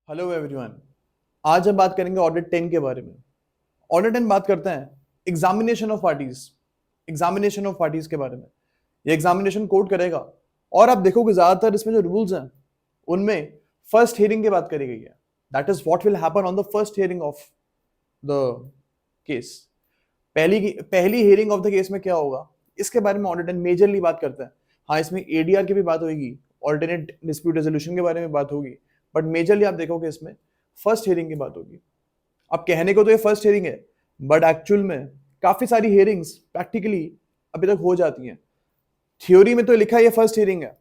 Hello everyone. आज हम बात करेंगे ऑर्डर 10 के बारे में। ऑर्डर 10 बात करते हैं एग्जामिनेशन ऑफ पार्टीज के बारे में। ये एग्जामिनेशन कोड करेगा और आप देखोगे ज्यादातर इसमें जो रूल्स हैं उनमें फर्स्ट हियरिंग की बात करी गई है। That is what will happen on the first hearing of the case. पहली हियरिंग ऑफ द केस में क्या होगा इसके बारे में ऑर्डर 10 मेजरली बात करते हैं। हाँ, इसमें एडीआर की भी बात होगी, ऑल्टरनेट डिस्प्यूट रेजोल्यूशन के बारे में बात होगी, बट मेजरली आप देखोगे इसमें फर्स्ट हियरिंग की बात होगी। अब कहने को तो ये फर्स्ट हियरिंग है, बट एक्चुअल में काफी सारी हियरिंग्स प्रैक्टिकली अभी तक हो जाती हैं। थ्योरी में तो लिखा है ये फर्स्ट हियरिंग है,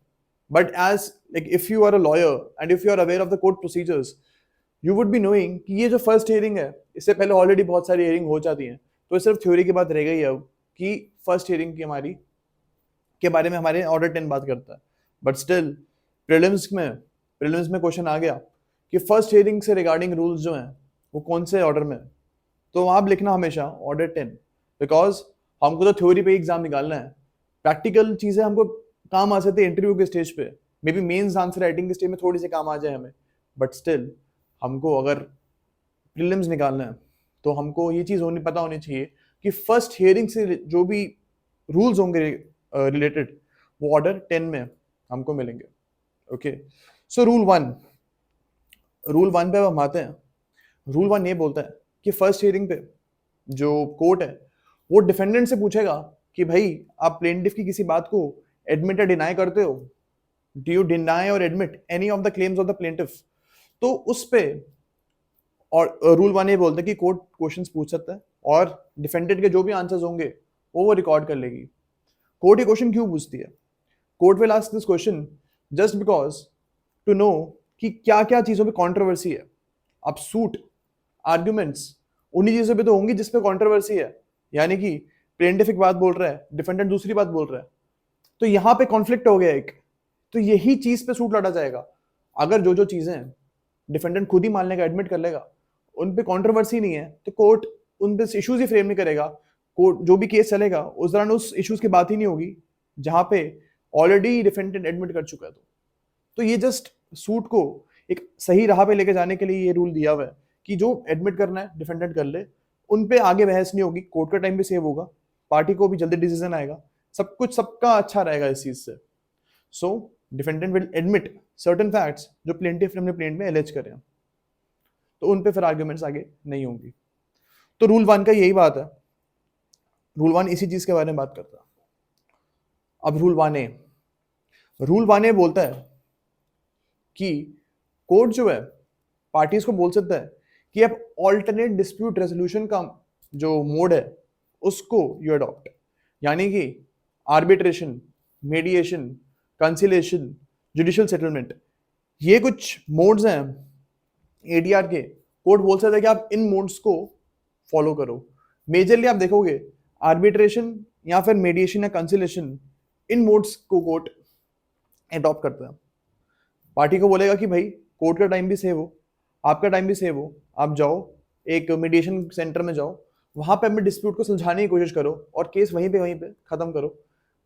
but as like if you are a lawyer and if you are aware of the court procedures, you would be knowing कि ये जो फर्स्ट हियरिंग है इससे पहले ऑलरेडी बहुत सारी हियरिंग हो जाती हैं। तो सिर्फ थ्योरी की बात रह गई है अब कि फर्स्ट हियरिंग की हमारी के बारे में हमारे ऑर्डर 10 बात करता है। बट स्टिल प्रीलिम्स में क्वेश्चन आ गया कि फर्स्ट हियरिंग से रिगार्डिंग रूल्स जो हैं वो कौन से ऑर्डर में है, तो आप लिखना हमेशा ऑर्डर 10, बिकॉज हमको तो थ्योरी पे एग्जाम निकालना है। प्रैक्टिकल चीजें हमको काम आ सकती है इंटरव्यू के स्टेज पे, may be mains answer writing के स्टेज में थोड़ी सी काम आ जाए हमें, बट स्टिल हमको अगर प्रीलिम्स निकालना है तो हमको ये चीज पता होनी चाहिए कि फर्स्ट हियरिंग से जो भी रूल्स होंगे रिलेटेड वो ऑर्डर 10 में हमको मिलेंगे। ओके, सो रूल वन पे हम आते हैं। रूल वन ये बोलता है कि फर्स्ट हियरिंग पे जो कोर्ट है वो डिफेंडेंट से पूछेगा कि भाई आप प्लेंटिफ की किसी बात को एडमिट या डिनाई करते हो, डू यू डिनाई और admit any of the claims of the plaintiff. तो उस पे और रूल वन ये बोलता है कि कोर्ट क्वेश्चंस पूछ सकता है और डिफेंडेंट के जो भी आंसर्स होंगे वो रिकॉर्ड कर लेगी। कोर्ट ये क्वेश्चन क्यों पूछती है? Court will ask this question just because to know कि क्या क्या चीजों पे कंट्रोवर्सी है। अब सूट आर्ग्यूमेंट्स उन्हीं चीजों पे तो होंगी जिस पे कंट्रोवर्सी है, यानी कि प्लेंटिफ एक बात बोल रहा है, डिफेंडेंट दूसरी बात बोल रहा है, तो यहां पे कॉन्फ्लिक्ट हो गया एक, तो यही चीज पे सूट लड़ा जाएगा। अगर जो जो चीजें हैं डिफेंडेंट खुद ही मान लेगा, एडमिट कर लेगा, उन पे कंट्रोवर्सी नहीं है, तो कोर्ट उन पे इश्यूज ही फ्रेम नहीं करेगा। कोर्ट जो भी केस चलेगा उस दौरान उस इश्यूज की बात ही नहीं होगी जहां पे ऑलरेडी डिफेंडेंट एडमिट कर चुका है। तो ये जस्ट सूट को एक सही राह पे लेके जाने के लिए ये रूल दिया हुआ है कि जो एडमिट करना है डिफेंडेंट कर ले, उन पे आगे बहस नहीं होगी, कोर्ट का टाइम भी सेव होगा, पार्टी को भी जल्दी डिसीजन आएगा, सब कुछ सबका अच्छा रहेगा इस चीज से। So defendant will admit certain facts जो प्लेंटिफ ने अपने प्लेंट में एलेज करे हैं, तो उन पे फिर आर्ग्यूमेंट्स आगे नहीं होंगी। तो रूल वन का यही बात है, रूल वन इसी चीज के बारे में बात करता है। अब रूल वन ए बोलता है कि कोर्ट जो है पार्टीज को बोल सकता है कि अब ऑल्टरनेट डिस्प्यूट रेजोल्यूशन का जो मोड है उसको यू अडॉप्ट, यानी कि arbitration, mediation, conciliation, judicial settlement, ये कुछ मोड्स हैं एडीआर के। कोर्ट बोल सकता है कि आप इन मोड्स को फॉलो करो। मेजरली आप देखोगे आर्बिट्रेशन या फिर मीडिएशन या कंसिलेशन, इन मोड्स को कोर्ट अडॉप्ट करता है। पार्टी को बोलेगा कि भाई कोर्ट का टाइम भी सेव हो, आपका टाइम भी सेव हो, आप जाओ एक मीडिएशन सेंटर में जाओ, वहां पे अपने डिस्प्यूट को सुलझाने की कोशिश करो और केस वहीं पे खत्म करो।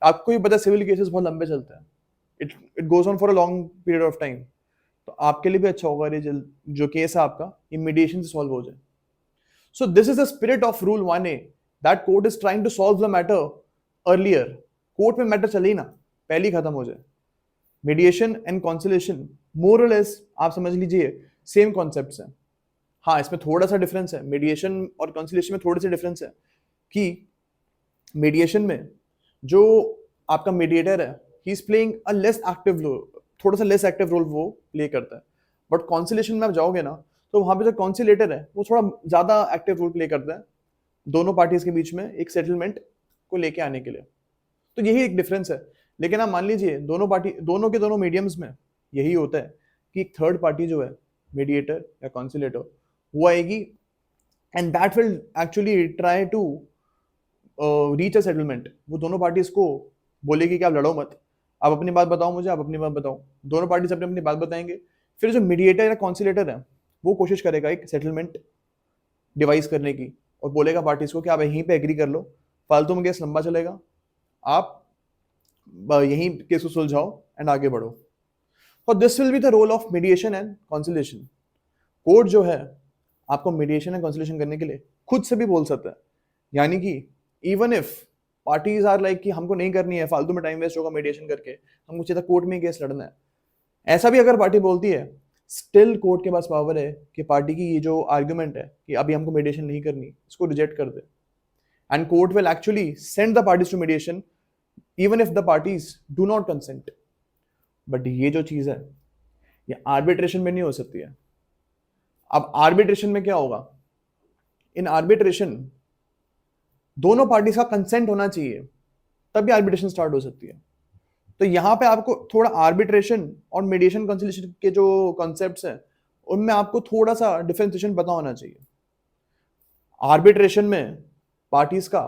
आपको ही पता है सिविल केसेस बहुत लंबे चलते हैं, it it goes on for a long period of time, तो आपके लिए भी अच्छा होगा ये जो केस है आपका ये मीडिएशन से सॉल्व हो जाए। So this is the spirit of rule 1A, that court is trying to solve the matter earlier. Court में मैटर चले ही ना, पहले ही खत्म हो जाए। मीडिएशन एंड कॉन्सिलेशन मोर और लेस आप समझ लीजिए सेम कॉन्सेप्ट्स हैं। हाँ, इसमें थोड़ा सा डिफरेंस है, मीडिएशन और कॉन्सिलेशन में थोड़े से डिफरेंस है कि मीडिएशन में जो आपका मीडिएटर है he is playing a less active role, थोड़ा सा लेस एक्टिव रोल वो प्ले करता है। बट कॉन्सिलेशन में आप जाओगे ना तो वहां पे जो कॉन्सिलेटर है वो थोड़ा ज्यादा एक्टिव रोल प्ले करता है दोनों पार्टीज के बीच में एक सेटलमेंट को लेके आने के लिए। तो यही एक डिफरेंस है। लेकिन आप मान लीजिए दोनों के दोनों मीडियम्स में यही होता है कि एक थर्ड पार्टी जो है मीडिएटर या कॉन्सिलेटर वो आएगी and that will actually try to reach a settlement. वो दोनों पार्टीज को बोलेगी कि आप लड़ो मत, आप अपनी बात बताओ मुझे, आप अपनी बात बताओ, दोनों पार्टीज अपनी अपनी बात बताएंगे। फिर जो मीडिएटर या कॉन्सिलेटर है वो कोशिश करेगा एक सेटलमेंट डिवाइस करने की और बोलेगा पार्टीज को कि आप यहीं पे एग्री कर लो, फालतू में केस लंबा चलेगा, आप यहीं केस को सुलझाओ एंड आगे बढ़ो। For this will be the role of mediation and conciliation. Court जो है आपको मीडिएशन एंड कंसोलिडेशन करने के लिए खुद से भी बोल सकता है, यानी कि even if parties are like कि हमको नहीं करनी है, फालतू में टाइम वेस्ट होगा मीडिएशन करके, हमको सीधा कोर्ट में केस लड़ना है, ऐसा भी अगर पार्टी बोलती है, स्टिल कोर्ट के पास पावर है कि पार्टी की ये जो आर्ग्यूमेंट है कि अभी हमको मीडिएशन नहीं करनी, इसको रिजेक्ट कर दे, and court will actually send the parties to mediation even if the parties do not consent. But ये जो चीज है ये आर्बिट्रेशन में नहीं हो सकती है। अब आर्बिट्रेशन में क्या होगा, इन आर्बिट्रेशन दोनों पार्टीज का कंसेंट होना चाहिए, तभी आर्बिट्रेशन स्टार्ट हो सकती है। तो यहां पे आपको थोड़ा आर्बिट्रेशन और मीडिएशन कंसिलिएशन के जो कॉन्सेप्ट्स हैं उनमें आपको थोड़ा सा डिफरेंशिएशन पता होना चाहिए। आर्बिट्रेशन में पार्टीज का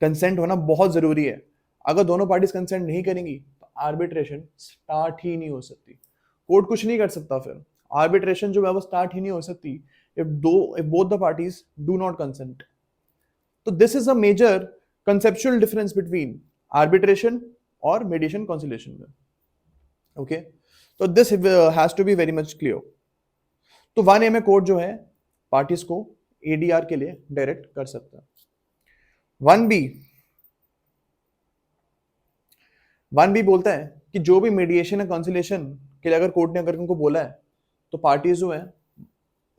कंसेंट होना बहुत जरूरी है। अगर दोनों पार्टीज कंसेंट नहीं करेंगी तो आर्बिट्रेशन स्टार्ट ही नहीं हो सकती, कोर्ट कुछ नहीं कर सकता, फिर आर्बिट्रेशन जो है वो स्टार्ट ही नहीं हो सकती if both the parties do not consent. तो this is a major conceptual difference between arbitration और मीडिएशन कंसिलिएशन में। ओके, तो this has to be very much clear. तो 1A में कोर्ट जो है पार्टीज को एडीआर के लिए डायरेक्ट कर सकता है। 1B बोलता है कि जो भी मीडिएशन या कंसिलिएशन के लिए अगर कोर्ट ने अगर उनको बोला है तो पार्टीज जो है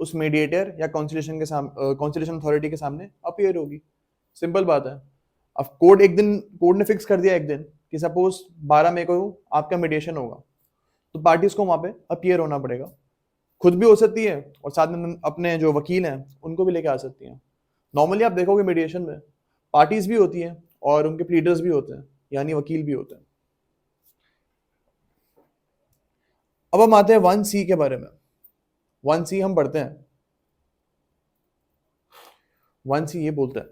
उस मीडिएटर या कंसिलिएशन के सामने, कंसिलिएशन अथॉरिटी के सामने अपीयर होगी। सिंपल बात है। अब कोर्ट ने फिक्स कर दिया एक दिन कि सपोज 12 मई को आपका मीडिएशन होगा, तो पार्टीज को वहां पे अपीयर होना पड़ेगा। खुद भी हो सकती है और साथ में अपने जो वकील हैं उनको भी लेके आ सकती हैं। नॉर्मली आप देखोगे मीडिएशन में पार्टीज भी होती हैं और उनके प्लीडर्स भी होते हैं, यानी वकील भी होते हैं। अब हम आते हैं 1C के बारे में। 1C हम पढ़ते हैं। 1C ये बोलता है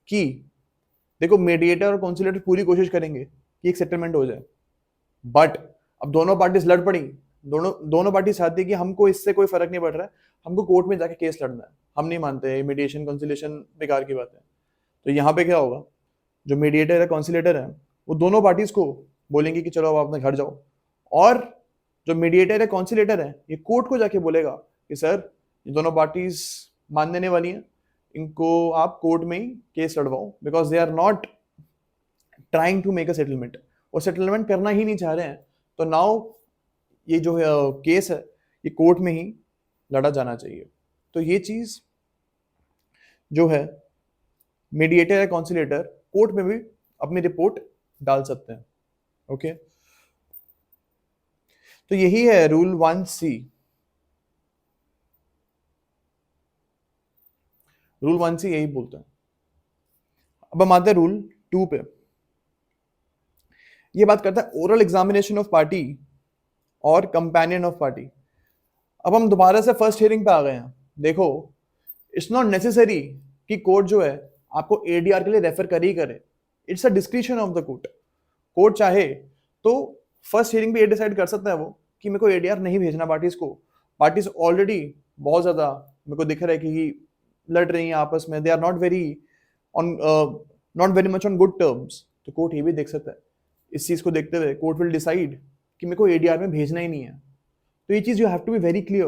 कि देखो मीडिएटर और कॉन्सिलेटर पूरी कोशिश करेंगे कि एक सेटलमेंट हो जाए, बट अब दोनों पार्टीज लड़ पड़ी, दोनों पार्टी चाहती है कि हमको इससे कोई फर्क नहीं पड़ रहा है, हमको कोर्ट में जाके केस लड़ना है, हम नहीं मानते मीडिएशन कंसिलिएशन बेकार की बात है। तो यहाँ पे क्या होगा, जो मीडिएटर है कॉन्सिलेटर है वो दोनों पार्टीज को बोलेंगे कि चलो अब अपने घर जाओ, और जो मीडिएटर है कॉन्सिलेटर है ये कोर्ट को जाके बोलेगा कि सर ये दोनों पार्टीज मान देने वाली हैं, इनको आप कोर्ट में ही केस लड़वाओ, because they are not trying to make a settlement, और सेटलमेंट करना ही नहीं चाह रहे हैं। तो नाउ ये जो केस है ये कोर्ट में ही लड़ा जाना चाहिए। तो ये चीज जो है मीडिएटर या कॉन्सिलेटर कोर्ट में भी अपनी रिपोर्ट डाल सकते हैं। ओके, तो यही है रूल 1C। रूल 1C यही बोलता है। अब हम आते हैं रूल 2 पे। ये बात करता है ओरल एग्जामिनेशन ऑफ पार्टी और कंपेनियन ऑफ पार्टी। अब हम दोबारा से फर्स्ट हियरिंग पे आ गए हैं। देखो, इट्स नॉट नेसेसरी कि कोर्ट जो है आपको एडीआर के लिए रेफर कर ही करे, it's a description of the court. Court चाहे तो फर्स्ट हियरिंग पे ये डिसाइड कर सकता है वो कि मेरे को एडीआर नहीं भेजना पार्टीज को, पार्टीज ऑलरेडी बहुत ज्यादा मेरे को दिख रहा है कि लड़ रही हैं आपस में, they are not very on not very much on good terms. तो कोर्ट ये भी देख सकता है, इस चीज को देखते हुए कोर्ट विल डिसाइड कि मेरे को एडीआर में भेजना ही नहीं है। तो ये चीज you have to be very clear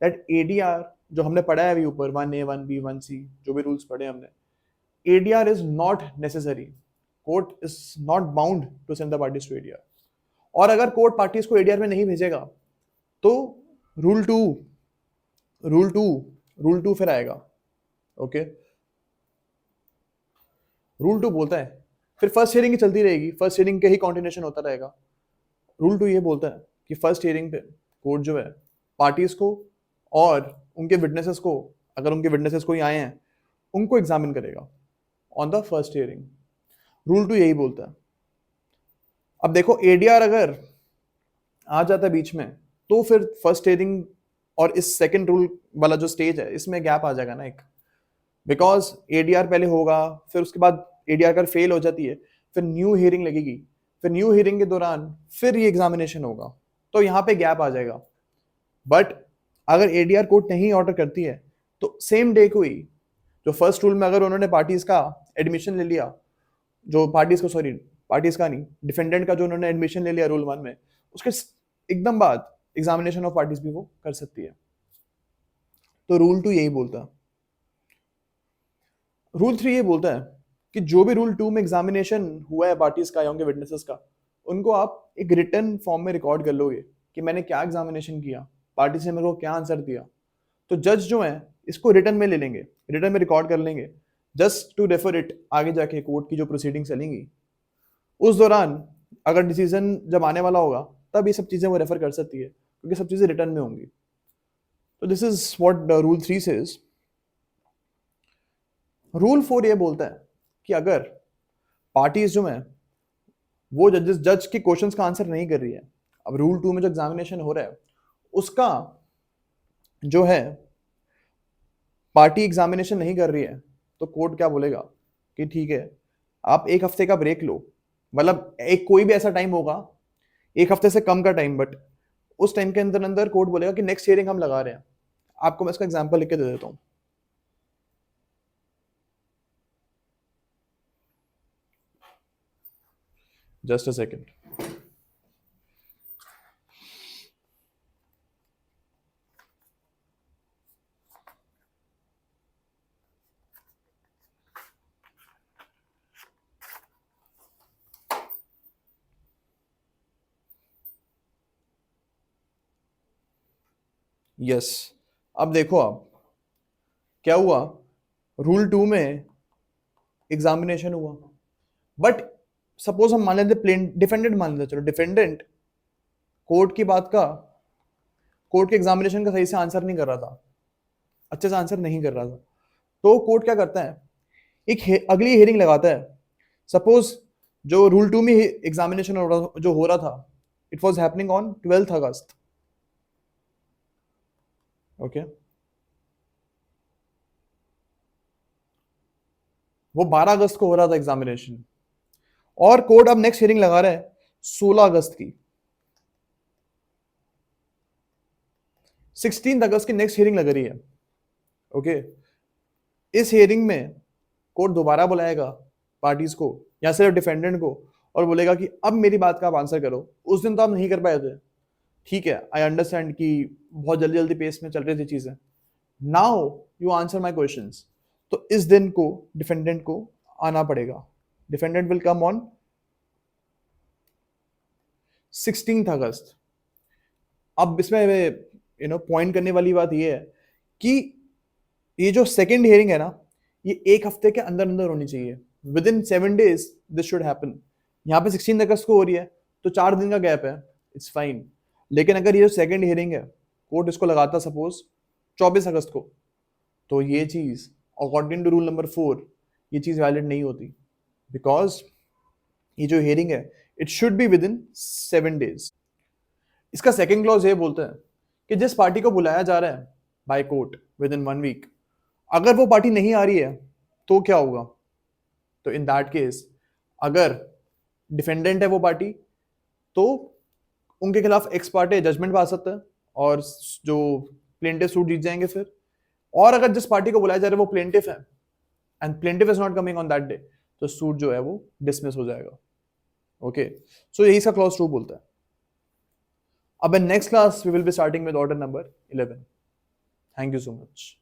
that ADR जो हमने पढ़ा है अभी ऊपर 1A 1B 1C जो भी रूल्स पढ़े हमने, ADR is not necessary, court is not bound to send the parties to ADR. और अगर कोर्ट पार्टीज को एडीआर में नहीं भेजेगा तो रूल टू फिर आएगा। ओके, रूल 2 बोलता है फिर फर्स्ट हियरिंग ही चलती रहेगी, फर्स्ट हियरिंग के ही कॉन्टिन्यूशन होता रहेगा। रूल 2 ये बोलता है कि फर्स्ट हियरिंग पे कोर्ट जो है पार्टीज को और उनके विटनेसेस को, अगर उनके विटनेसेस कोई आए हैं उनको एग्जामिन करेगा on the first hearing. Rule 2 यही बोलता है। अब देखो एडीआर अगर आ जाता है बीच में तो फिर फर्स्ट हियरिंग और इस सेकंड रूल वाला जो स्टेज है इसमें गैप आ जाएगा ना एक, बिकॉज एडीआर पहले होगा, फिर उसके बाद एडीआर अगर फेल हो जाती है फिर न्यू हियरिंग लगेगी, फिर न्यू हियरिंग के दौरान फिर ये एग्जामिनेशन होगा, तो यहाँ पे गैप आ जाएगा। बट अगर एडीआर कोर्ट नहीं ऑर्डर करती है तो सेम डे को ही, जो फर्स्ट रूल में अगर उन्होंने पार्टीज का एडमिशन ले लिया, जो पार्टीज का नहीं, डिफेंडेंट का जो उन्होंने एडमिशन ले लिया रूल 1 में, उसके एकदम बाद एग्जामिनेशन ऑफ पार्टीज भी वो कर सकती है। तो रूल 2 यही बोलता है। रूल 3 ये बोलता है कि जो भी रूल 2 में एग्जामिनेशन हुआ है पार्टीज का या उनके विटनेसेस का, उनको आप एक रिटर्न फॉर्म में रिकॉर्ड कर लोगे कि मैंने क्या एग्जामिनेशन किया, पार्टी से मेरे को क्या आंसर दिया। तो जज जो है इसको रिटर्न में ले लेंगे, रिटर्न में रिकॉर्ड कर लेंगे, जस्ट टू रेफर इट आगे जाके कोर्ट की जो प्रोसीडिंग चलेंगी उस दौरान अगर डिसीजन जब आने वाला होगा तब ये सब चीजें वो रेफर कर सकती है, क्योंकि सब चीजें रिटर्न में होंगी। तो this is what rule 3 says. Rule 4 ये बोलता है कि अगर पार्टीज जो है वो जज के क्वेश्चंस का आंसर नहीं कर रही है, अब रूल 2 में जो एग्जामिनेशन हो रहा है उसका जो है पार्टी एग्जामिनेशन नहीं कर रही है, तो कोर्ट क्या बोलेगा कि ठीक है आप एक हफ्ते का ब्रेक लो, मतलब एक कोई भी ऐसा टाइम होगा, एक हफ्ते से कम का टाइम, बट उस टाइम के अंदर अंदर कोर्ट बोलेगा कि नेक्स्ट हियरिंग हम लगा रहे हैं। आपको मैं इसका एग्जांपल लिख के दे देता हूं। Just a second. यस, अब देखो आप क्या हुआ, रूल 2 में एग्जामिनेशन हुआ, बट सपोज हम मान लेते प्लेन डिफेंडेंट मान लेते, चलो डिफेंडेंट कोर्ट की बात का, कोर्ट के एग्जामिनेशन का सही से आंसर नहीं कर रहा था, अच्छे से आंसर नहीं कर रहा था, तो कोर्ट क्या करता है एक अगली हियरिंग लगाता है। सपोज जो रूल 2 में एग्जामिनेशन जो हो रहा था it was happening on 12th August, okay, वो 12 अगस्त को हो रहा था एग्जामिनेशन, और कोर्ट अब नेक्स्ट हियरिंग लगा रहा है 16 अगस्त की, 16 अगस्त की नेक्स्ट हियरिंग लग रही है, ओके। इस हियरिंग में कोर्ट दोबारा बुलाएगा पार्टीज को या सिर्फ डिफेंडेंट को और बोलेगा कि अब मेरी बात का आप आंसर करो, उस दिन तो आप नहीं कर पाए थे, ठीक है, आई अंडरस्टैंड कि बहुत जल्दी जल्दी पेस में चल रही थी चीजें, now you answer my questions. तो इस दिन को डिफेंडेंट को आना पड़ेगा, defendant will come on 16th अगस्त। अब इसमें पॉइंट करने वाली बात यह है कि ये जो सेकेंड हियरिंग है ना, ये एक हफ्ते के अंदर अंदर होनी चाहिए, with in 7 days this should happen. यहाँ पे 16 अगस्त को हो रही है तो 4 दिन का गैप है, इट्स फाइन। लेकिन अगर ये जो सेकेंड हियरिंग है कोर्ट इसको लगाता सपोज 24 अगस्त को, तो ये चीज अकॉर्डिंग टू रूल नंबर 4 ये चीज वैलिड नहीं होती, बिकॉज ये जो हियरिंग है it should be with in 7 days। इसका सेकेंड क्लॉज ये बोलता है कि जिस पार्टी को बुलाया जा रहा है by court with in 1 week, अगर वो पार्टी नहीं आ रही है तो क्या होगा, तो इन दैट केस अगर डिफेंडेंट है वो पार्टी तो उनके खिलाफ एक्स पार्टी जजमेंट पा सकता है और जो प्लेंटिफ सूट जीत जाएंगे फिर। और अगर जिस पार्टी को बुलाया जा रहा है वो प्लेंटिफ है and plaintiff is not coming on that day, तो सूट जो है वो डिसमिस हो जाएगा, ओके। सो यही सा क्लॉज 2 बोलता है। अब in next class we will be starting with order number 11। Thank you so much.